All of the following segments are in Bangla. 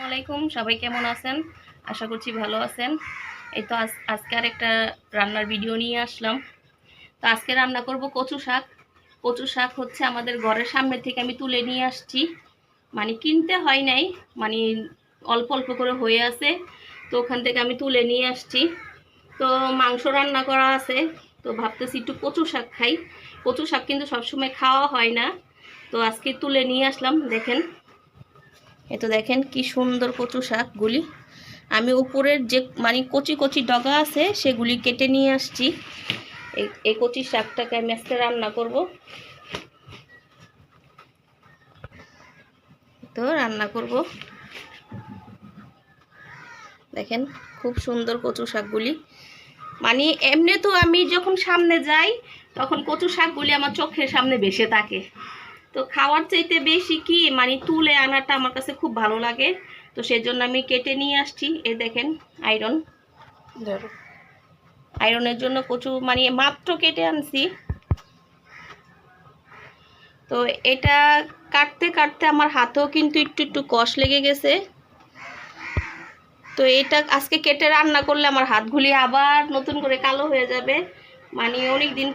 আলাইকুম, সবাই কেমন আছেন? আশা করছি ভালো আছেন। এই তো আজকে আর একটা রান্নার ভিডিও নিয়ে আসলাম। তো আজকে রান্না করব কচু শাক। কচু শাক হচ্ছে আমাদের ঘরের সামনে থেকে আমি তুলে নিয়ে আসছি, মানে কিনতে হয় নাই, মানে অল্প অল্প করে হয়ে আছে। তো ওখান থেকে আমি তুলে নিয়ে আসছি। তো মাংস রান্না করা আছে, তো ভাবতেছি একটু কচু শাক খাই। কচু শাক কিন্তু সবসময় খাওয়া হয় না, তো আজকে তুলে নিয়ে আসলাম। দেখেন, এতো দেখেন কি সুন্দর কচু শাকগুলি। আমি উপরের যে মানে কচি কচি ডগা আছে সেগুলি কেটে নিয়ে আসছি। এই কচি শাকটাকে আমি আজকে রান্না করব। তো রান্না করব, দেখেন খুব সুন্দর কচু শাকগুলি। মানে এমনি তো আমি যখন সামনে যাই তখন কচু শাকগুলি আমার চোখের সামনে ভেসে থাকে। তো খাওয়ার চাইতে বেশি কি মানে তুলে আনাটা আমার কাছে খুব ভালো লাগে। তো সেজন্য আমি কেটে নিয়ে আসছি। এই দেখেন আয়রনের জন্য কচু মানে মাত্র কেটে আনছি। তো এটা কাটতে কাটতে আমার হাতেও কিন্তু একটু একটু কষ লেগে গেছে। তো এটা আজকে কেটে রান্না করলে আমার হাতগুলি আবার নতুন করে কালো হয়ে যাবে। মানে অনেক দিন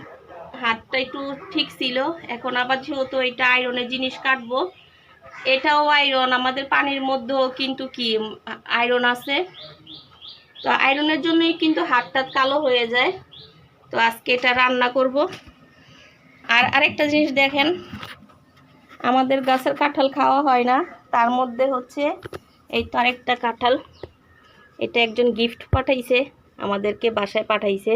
হাতটা একটু ঠিক ছিল, এখন আবার যেহেতু এটা আয়রনের জিনিস কাটবো, এটাও আয়রন, আমাদের পানির মধ্যেও কিন্তু কি আয়রন আছে। তো আয়রনের জন্যই কিন্তু হাতটা কালো হয়ে যায়। তো আজকে এটা রান্না করব। আর আরেকটা জিনিস দেখেন, আমাদের গাছের কাঁঠাল খাওয়া হয় না, তার মধ্যে হচ্ছে এই তো আরেকটা কাঁঠাল। এটা একজন গিফট পাঠাইছে, আমাদেরকে বাসায় পাঠাইছে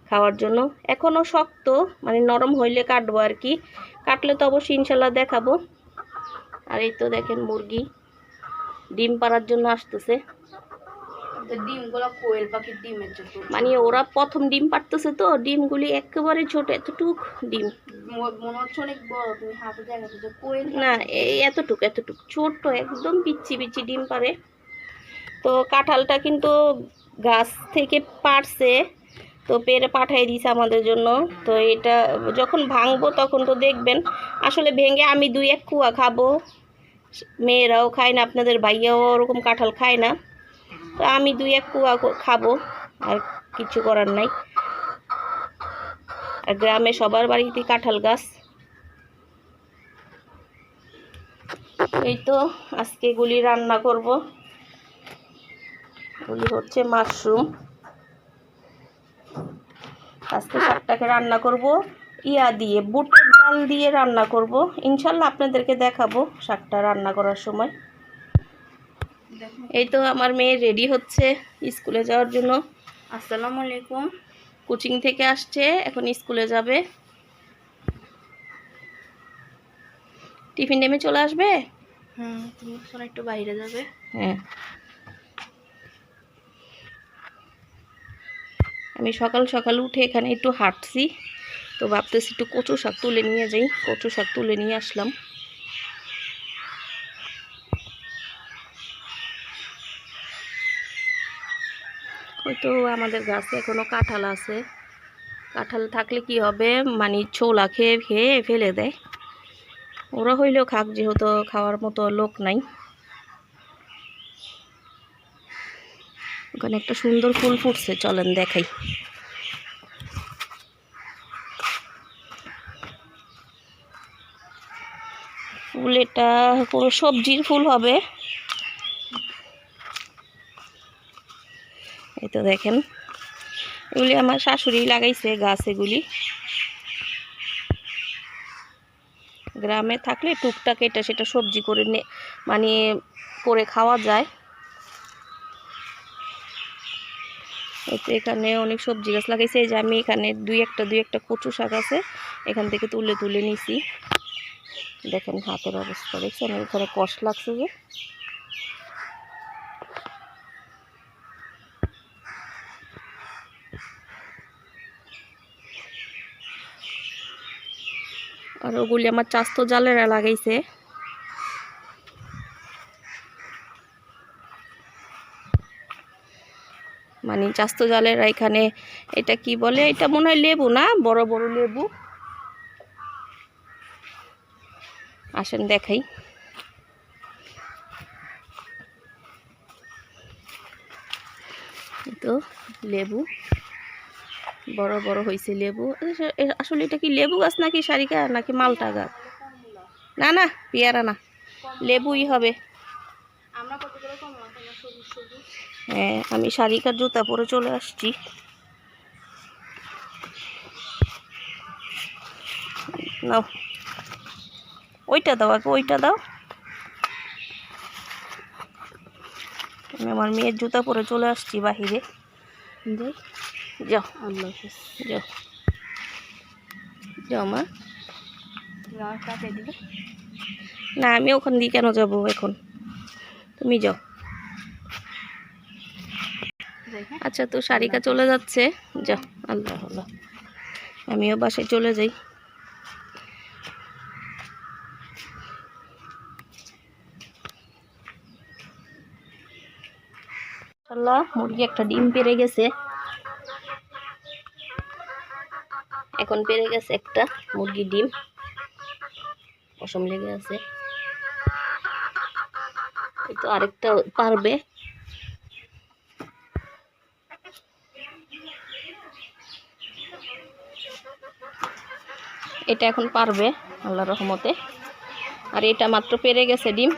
খাওয়ার জন্য। এখনও শক্ত, মানে নরম হইলে কাটবো আর কি। কাটলে তো অবশ্যই ইনশাল্লাহ দেখাবো। আর এই তো দেখেন মুরগি ডিম পাড়ার জন্য আসতেছে। ডিমগুলো কোয়েল পাখির ডিমের জন্য, মানে ওরা প্রথম ডিম পাড়তেছে, তো ডিমগুলি একেবারে ছোট, এতটুক ডিম। মনে হচ্ছে অনেক বড়, তুমি হাতে দেখাচ্ছ যে কোয়েল না, এই এতটুক এতটুক ছোট, একদম পিচ্ছি পিচ্ছি ডিম পারে। তো কাঁঠালটা কিন্তু গাছ থেকে পাড়ছে, তো পেরে পাঠাই দিয়েছে আমাদের জন্য। তো এটা যখন ভাঙবো তখন তো দেখবেন। আসলে ভেঙে আমি 2-1 কুয়া খাবো, মেয়েরাও খায় না, আপনাদের ভাইয়াও ওরকম কাঁঠাল খায় না। তো আমি 2-1 কুয়া খাবো, আর কিছু করার নাই। আর গ্রামে সবার বাড়িতে কাঁঠাল গাছ। এই তো আজকে এগুলি রান্না করব। এগুলি হচ্ছে মাশরুম। আজকে শাকটাকে রান্না করব ইয়া দিয়ে, বুটের ডাল দিয়ে রান্না করব। ইনশাল্লাহ আপনাদেরকে দেখাবো শাকটা রান্না করার সময়। এই তো আমার মেয়ে রেডি হচ্ছে স্কুলে যাওয়ার জন্য। আসসালামু আলাইকুম। কোচিং থেকে আসছে, এখন স্কুলে যাবে। টিফিন টাইমে চলে আসবে। তুমি এখন একটু বাইরে যাবে। হ্যাঁ, আমি সকাল সকাল উঠে এখানে একটু হাঁটছি, তো ভাবতেছি একটু কচু শাক তুলে নিয়ে যাই। কচু শাক তুলে নিয়ে আসলাম। হয়তো আমাদের গাছে এখনো কাঁঠাল আছে। কাঁঠাল থাকলে কি হবে, মানে ছোলা খেয়ে খেয়ে ফেলে দেয়। ওরা হইলেও খাক, যেহেতু খাওয়ার মতো লোক নাই। ওখানে একটা সুন্দর ফুল ফুটছে, চলেন দেখাই। ফুল এটা কোনো সবজির ফুল হবে। এই তো দেখেন, এগুলি আমার শাশুড়ি লাগাইছে গাছ। এগুলি গ্রামে থাকলে টুকটাক এটা সেটা সবজি করে মানে করে খাওয়া যায়। এই তো এখানে অনেক সবজি গাছ লাগাইছে। এই যে আমি এখানে দুই একটা কচু শাক আছে, এখান থেকে তুলে তুলে নিছি। দেখেন হাতের অবস্থা দেখছেন, এখানে কষ্ট লাগছে যে। আর ওগুলি আমার চাস্তো জালেরা লাগাইছে। মানে চাস্তো জালেরা এখানে, এটা কি বলে, এটা মনে হয় লেবু না, বড় বড় লেবু। আসেন দেখাই। এই তো লেবু বড় বড় হয়েছে লেবু। আসলে এটা কি লেবু গাছ নাকি সারিকা নাকি মালটা গাছ? না না, পেয়ারা না, লেবুই হবে। আমরা কতগুলো কমলা কমলা সবুজ সবুজ। হ্যাঁ, আমি সারিকার জুতা পরে চলে আসছি। নাও ওইটা দাও, আগে ওইটা দাও। আমি আমার মেয়ের জুতা পরে চলে আসছি বাহিরে। যাও আল্লাহ হাফেজ, যাও যাও মা। না, আমি ওখান দিয়ে কেন যাব এখন, তুমি যাও। আচ্ছা, তো সারিকা চলে যাচ্ছে, যাও। আল্লাহ আল্লাহ, আমিও বাসায় চলে যাই। আল্লাহ, মুরগি একটা ডিম পেড়ে গেছে, এখন পেড়ে গেছে একটা মুরগি ডিম, পশম লেগে আছে। এই তো আরেকটা পারবে। এটা এখন পারবে আল্লাহর রহমতে। আর এটা মাত্র পেরে গেছে ডিম।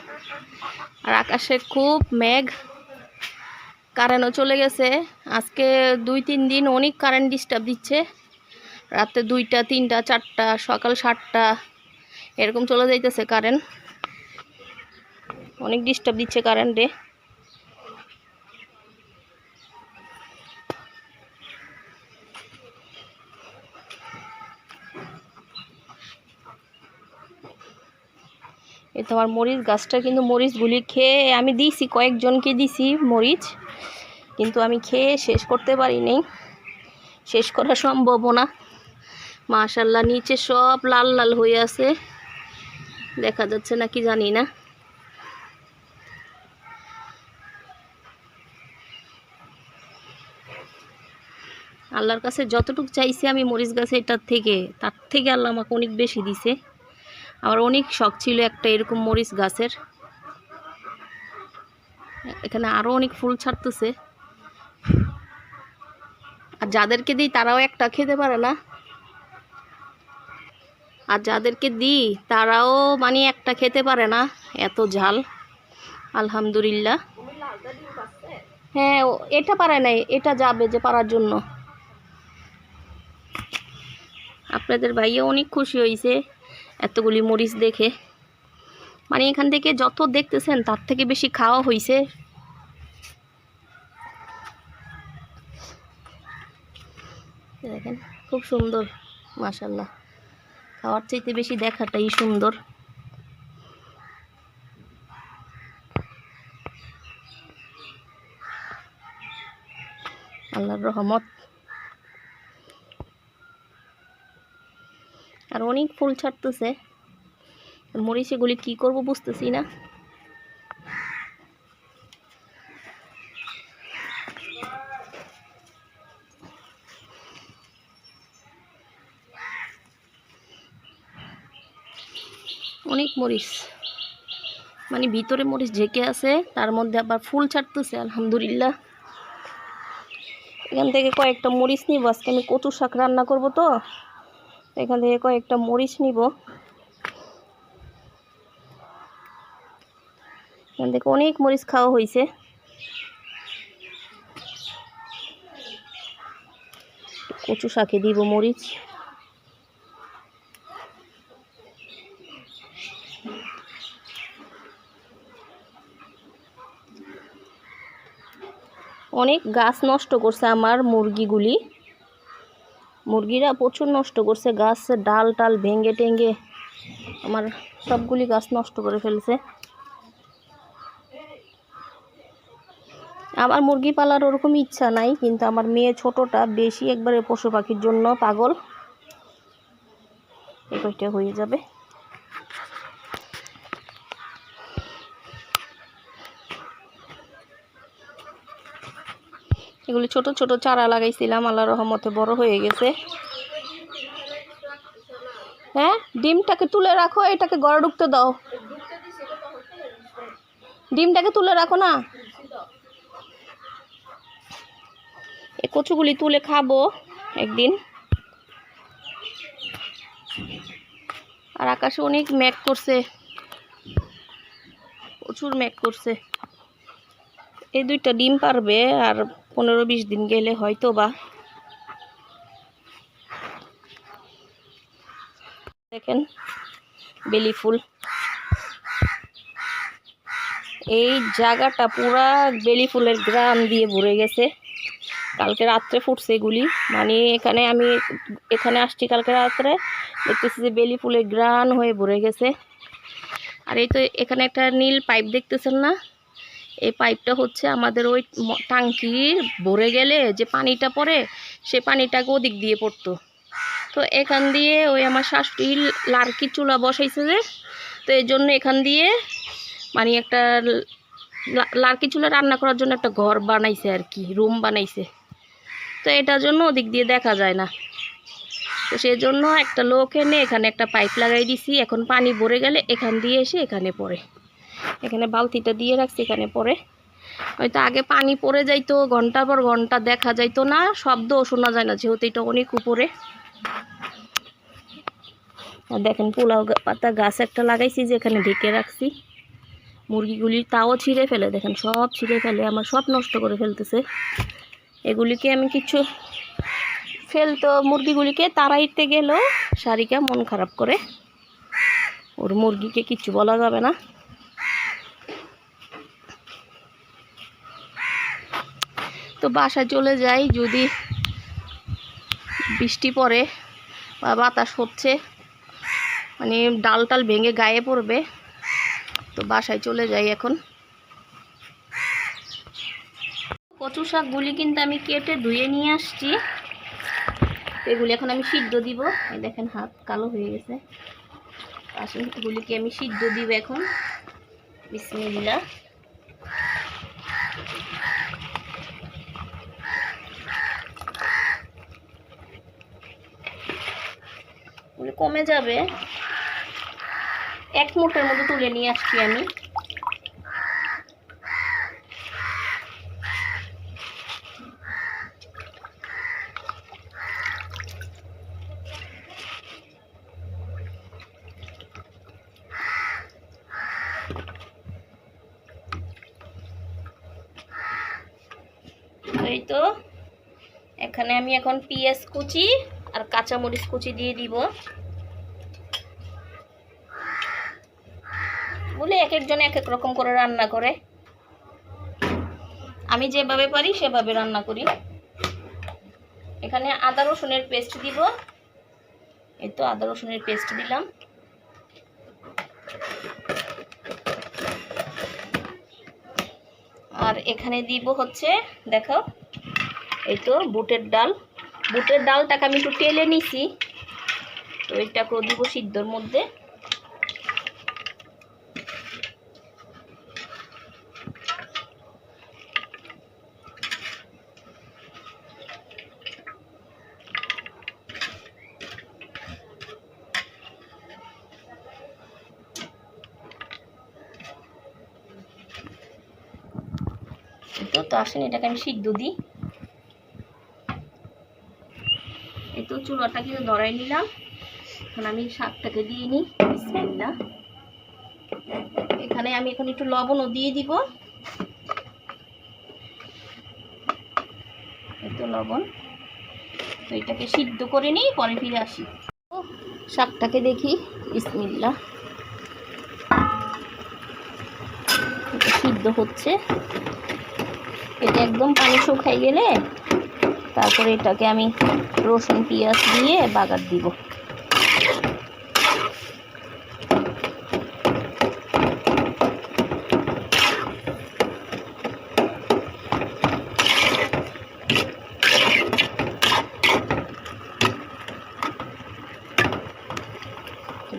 আর আকাশে খুব মেঘ, কারেন্টও চলে গেছে। আজকে 2-3 দিন অনেক কারেন্ট ডিস্টার্ব দিচ্ছে। রাতে 2টা 3টা 4টা সকাল 7টা এরকম চলে যাইতেছে কারেন্ট, অনেক ডিস্টার্ব দিচ্ছে কারেন্টে। এই তো আমার মরিচ গাছটা, কিন্তু মরিচগুলি খেয়ে আমি দিছি, কয়েকজনকে দিছি মরিচ, কিন্তু আমি খেয়ে শেষ করতে পারিনি, শেষ করা সম্ভব না। মাশাআল্লাহ, নিচে সব লাল লাল হয়ে আছে, দেখা যাচ্ছে নাকি জানি না। আল্লাহর কাছে যতটুকু চাইছি আমি মরিচ গাছে এটার থেকে, তার থেকে আল্লাহ আমাকে অনেক বেশি দিছে। আমার অনেক শখ ছিল একটা এরকম মরিচ গাছের। এখানে আরও অনেক ফুল ছাড়তেছে। আর যাদেরকে দিই তারাও একটা খেতে পারে না, আর যাদেরকে দিই তারাও মানে একটা খেতে পারে না, এত ঝাল। আলহামদুলিল্লাহ। হ্যাঁ, এটা পারে নাই, এটা যাবে যে পারার জন্য। আপনাদের ভাইয়া অনেক খুশি হয়েছে এতগুলি মরিচ দেখে, মানে এখান থেকে যত দেখতেছেন তার থেকে বেশি খাওয়া হয়েছে। দেখেন খুব সুন্দর, মাশাআল্লাহ, খাওয়ার চাইতে বেশি দেখাটাই সুন্দর। আল্লাহর রহমত। আর অনেক ফুল ছাড়তেছে, মরিচ এগুলি কী করবো বুঝতেছি না। অনেক মরিচ, মানে ভিতরে মরিচ ঢেকে আছে, তার মধ্যে আবার ফুল ছাড়তেছে। আলহামদুলিল্লাহ। এখান থেকে কয়েকটা মরিচ নিব, আজকে আমি কচু শাক রান্না করব, তো এখান থেকে কয়েকটা মরিচ নিব। এখান থেকে অনেক মরিচ খাওয়া হয়েছে। কচু শাকে দিব মরিচ। অনেক গাছ নষ্ট করছে আমার মুরগিগুলি, মুরগিরা প্রচুর নষ্ট করছে গাছ, ডাল টাল ভেঙে টেঙ্গে আমার সবগুলি গাছ নষ্ট করে ফেলছে। আমার মুরগি পালার ওরকম ইচ্ছা নাই, কিন্তু আমার মেয়ে ছোটটা বেশি একবারে পশু পাখির জন্য পাগল। এই কয়টা হয়ে যাবে। এগুলি ছোট ছোট চারা লাগাইছিলাম, আল্লাহর রহমতে বড় হয়ে গেছে। হ্যাঁ, ডিমটাকে তুলে রাখো, এটাকে ঘরে ঢুকতে দাও। ডিমটাকে তুলে রাখো না। এই কচুগুলি তুলে খাবো একদিন। আর আকাশে অনেক মেঘ করছে, প্রচুর মেঘ করছে। এই 2টা ডিম পারবে আর 15-20 দিন গেলে হয়তো বা। দেখেন বেলি ফুল, এই জায়গাটা পুরা বেলি ফুলের গ্রাম দিয়ে ভরে গেছে। কালকে রাত্রে ফুটছে এগুলি, মানে আমি এখানে আসছি কালকে রাত্রে, দেখতেছি যে বেলি ফুলের গ্রাম হয়ে ভরে গেছে। আর এই তো এখানে একটা নীল পাইপ দেখতেছেন না, এই পাইপটা হচ্ছে আমাদের ওই টাঙ্কি ভরে গেলে যে পানিটা পড়ে, সে পানিটাকে ওদিক দিয়ে পড়তো। তো এখান দিয়ে ওই আমার শাশুড়ি লার্কি চুলা বসাইছে যে, তো এই জন্য এখান দিয়ে মানে একটা লার্কি চুলা রান্না করার জন্য একটা ঘর বানাইছে আর কি, রুম বানাইছে। তো এটার জন্য ওদিক দিয়ে দেখা যায় না, তো সেই জন্য একটা লোক এনে এখানে একটা পাইপ লাগাই দিছি। এখন পানি ভরে গেলে এখান দিয়ে এসে এখানে পড়ে, এখানে বালতিটা দিয়ে রাখছি, এখানে পড়ে। হয়তো আগে পানি পড়ে যাইতো, ঘন্টার পর ঘন্টা দেখা যাইতো না, শব্দও শোনা যায় না, যেহেতু এটা অনেক উপরে। আর দেখেন পোলাও পাতা গাছ একটা লাগাইছি, যেখানে ঢেকে রাখছি। মুরগিগুলি তাও ছিঁড়ে ফেলে, দেখেন সব ছিঁড়ে ফেলে, আমার সব নষ্ট করে ফেলতেছে। এগুলিকে আমি কিছু ফেলতো, মুরগিগুলিকে তাড়াইতে গেলেও সারিকা মন খারাপ করে, ওর মুরগিকে কিছু বলা যাবে না। তো বাসায় চলে যাই, যদি বৃষ্টি পড়ে বা বাতাস হচ্ছে, মানে ডাল টাল ভেঙে গায়ে পড়বে, তো বাসায় চলে যাই এখন। কচু শাকগুলি কিন্তু আমি কেটে ধুয়ে নিয়ে আসছি, এগুলি এখন আমি সিদ্ধ দিব। এই দেখেন হাত কালো হয়ে গেছে, আসলে এগুলিকে আমি সিদ্ধ দিব এখন। বিসমিল্লাহ। কমে যাবে, 1 মুঠের মতো তুলে নিয়ে আসছি আমি। এই তো এখানে আমি এখন পেঁয়াজ কুচি আর কাঁচামরিচ কুচি দিয়ে দিব। বলে এক একজন এক এক রকম করে রান্না করে, আমি যেভাবে পারি সেভাবে রান্না করি। এখানে আদা রসুনের পেস্ট দিব, এই তো আদা রসুনের পেস্ট দিলাম। আর এখানে দিব হচ্ছে, দেখো এই তো বুটের ডাল, বুটের ডালটাকে আমি একটু টেলে নিছি, তো এটাকেও দিব সিদ্ধর মধ্যে। তো আসেন এটাকে আমি সিদ্ধ দিই। এই তো চুলাটা কিন্তু ধরাই নিলাম, এখন আমি শাকটাকে দিয়ে নিই। বিসমিল্লাহ। এখানে আমি এখন একটু লবণও দিয়ে দিব, এই তো লবণ। তো এটাকে সিদ্ধ করে নিই, পরে ফিরে আসি। শাকটাকে দেখি, বিসমিল্লাহ। এটা সিদ্ধ হচ্ছে, এটা একদম পানি শুকাই গেলে তারপরে এটাকে আমি রসুন পেঁয়াজ দিয়ে বাগার দিব।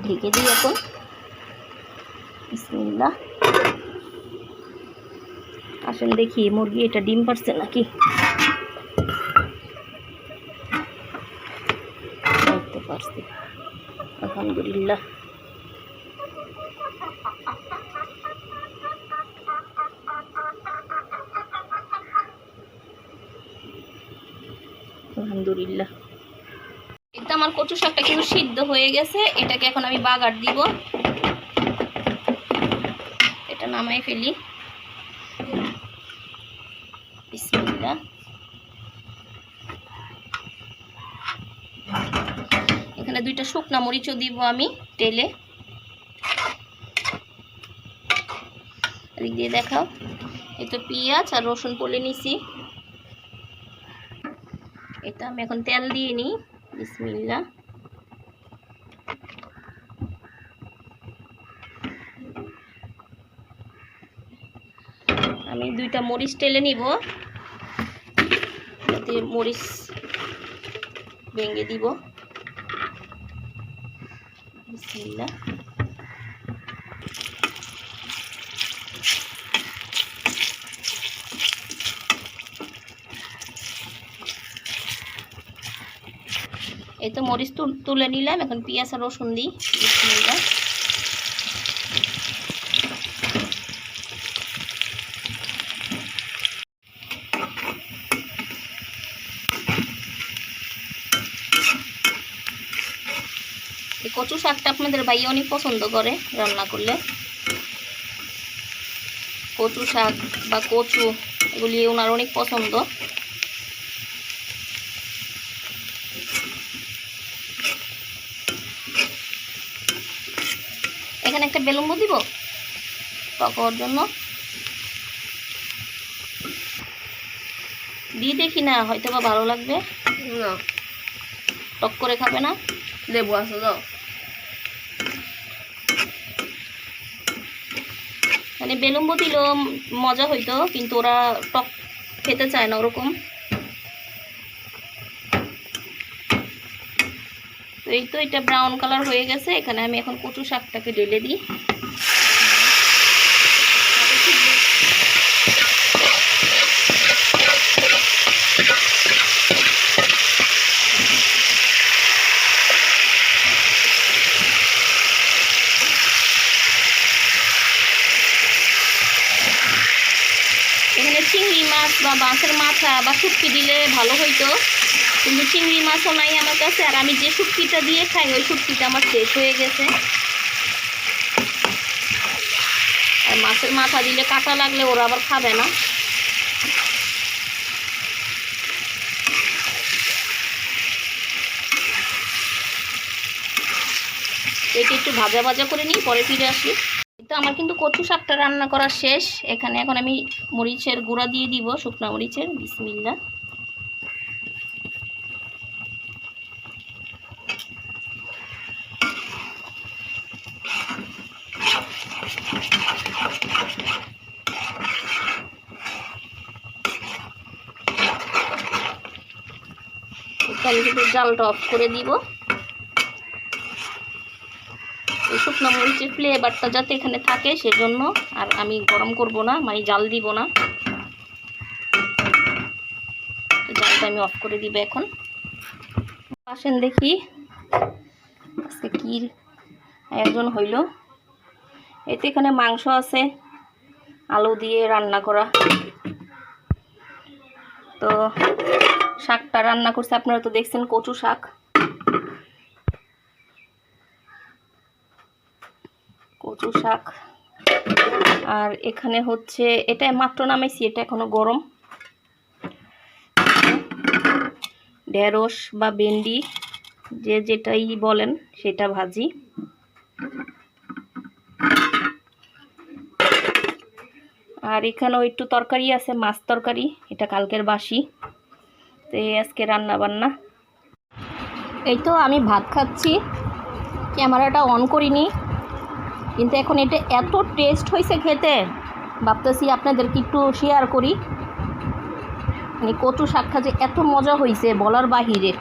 ঢেকে দিই এখন। বিসমিল্লাহ। আসেন দেখি মুরগি এটা ডিম পারছে নাকি। দেখতে পারছি, আলহামদুলিল্লাহ। আলহামদুলিল্লাহ। এটা আমার কচু শাকটা কিন্তু সিদ্ধ হয়ে গেছে, এটাকে এখন আমি বাগার দিব। এটা নামাই ফেলি, বিসমিল্লাহ। এখানে 2টা শুকনা মরিচও দিব আমি তেলে। এদিক দিয়ে দেখাও। এই তো পেঁয়াজ আর রসুন পলে নিছি। এটা আমি এখন তেল দিয়ে নিই, বিসমিল্লাহ। আমি 2টা মরিচ টেলে নিব, যাতে মরিচ ভেঙে দিব, বিসমিল্লাহ। এই তো মরিচ তুলে নিলাম, এখন পেঁয়াজ আর রসুন দিই, বিসমিল্লাহ। এই কচু শাকটা আপনাদের ভাইয়া অনেক পছন্দ করে রান্না করলে। কচু শাক বা কচু এগুলি ওনার অনেক পছন্দ। এখানে একটা বেলুন দিব টক হওয়ার জন্য, দিয়ে দেখি না, হয়তো বা ভালো লাগবে। না, টক করে খাবে না? লেবু আছে তো। মানে বেলুন দিলেও মজা হইতো, কিন্তু ওরা টক খেতে চায় না ওরকম। তো এই তো এটা ব্রাউন কালার হয়ে গেছে, এখানে আমি এখন কচু শাকটাকে ঢেলে দিই। এখানে চিংড়ি মাছ বা মাছের মাথা বা শুটকি দিলে ভালো হইতো, কিন্তু চিংড়ি মাছও নাই আমার কাছে। আর আমি যে শুটকিটা দিয়ে খাই ওই শুটকিটা আমার শেষ হয়ে গেছে। আর মাছের মাথা দিলে কাটা লাগলে ওরা আবার খাবে না। এটা একটু ভাজা ভাজা করে নিই, পরে ফিরে আসি। তো আমার কিন্তু কচু শাকটা রান্না করা শেষ। এখানে এখন আমি মরিচের গুঁড়া দিয়ে দিব, শুকনা মরিচের, বিসমিল্লাহ। আমি কিন্তু জালটা অফ করে দিব। এই শুকনো মরিচের ফ্লেভারটা যাতে এখানে থাকে সেজন্য। আর আমি গরম করব না, মানে জাল দিব না। জালটা আমি অফ করে দিব এখন। আসেন দেখি আজকে কি আয়োজন হইল। এতে এখানে মাংস আছে, আলু দিয়ে রান্না করা। তো শাকটা রান্না করছে, আপনারা তো দেখছেন কচু শাক। কচু শাক আর এখানে হচ্ছে, এটা মাত্র নামাইছি, এটা এখনো গরম। ঢেঁড়স বা ভেন্ডি যে যেটাই বলেন সেটা ভাজি। আর এখানেও একটু তরকারি আছে, মাছ তরকারি, এটা কালকের বাসি। তো এই আজকে রান্না বান্না। এই তো আমি ভাত খাচ্ছি, ক্যামেরাটা অন করিনি, কিন্তু এখন এটা এত টেস্ট হয়েছে খেতে, ভাবতেছি আপনাদেরকে একটু শেয়ার করি। মানে কচু শাক খাতে এত মজা হয়েছে বলার বাহিরে।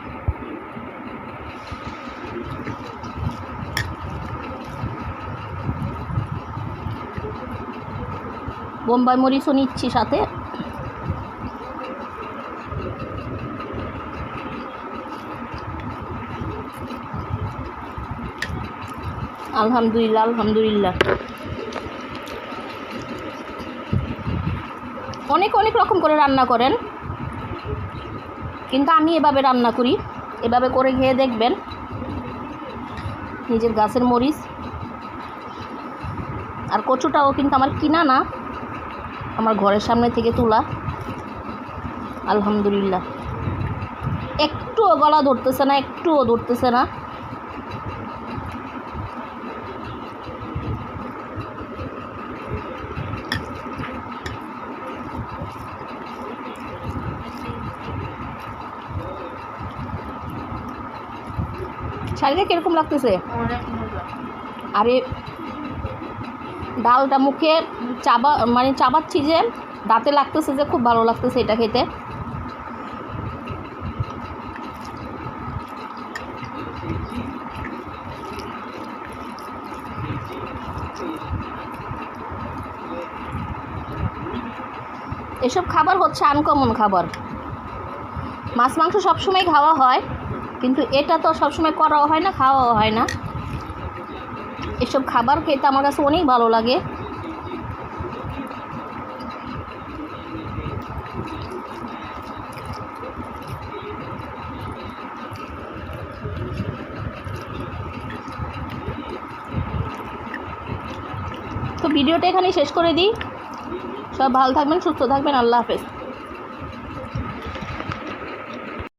বোম্বাই মরিচও নিচ্ছি সাথে। আলহামদুলিল্লাহ, আলহামদুলিল্লাহ। অনেক অনেক রকম করে রান্না করেন, কিন্তু আমি এভাবে রান্না করি, এভাবে করে খেয়ে দেখবেন। নিজের গাছের মরিচ, আর কচুটাও কিন্তু আমার কিনা না, আমার ঘরের সামনে থেকে তোলা। আলহামদুলিল্লাহ, একটুও গলা ধরতেছে না, একটুও ধরতেছে না। শাড়িটা কিরকম লাগতেছে? অনেক মজা। আরে ডালটা মুখে চাবাচ্ছি যে দাঁতে লাগতেছে, যে খুব ভালো লাগতেছে এটা খেতে। এসব খাবার হচ্ছে আনকমন খাবার। মাছ মাংস সবসময় খাওয়া হয়, কিন্তু এটা তো সবসময় করাও হয় না, খাওয়াও হয় না। এসব খাবার খেতে আমার কাছে অনেক ভালো লাগে। তো ভিডিওটা এখানেই শেষ করে দিই। সব ভালো থাকবেন, সুস্থ থাকবেন। আল্লাহ হাফেজ।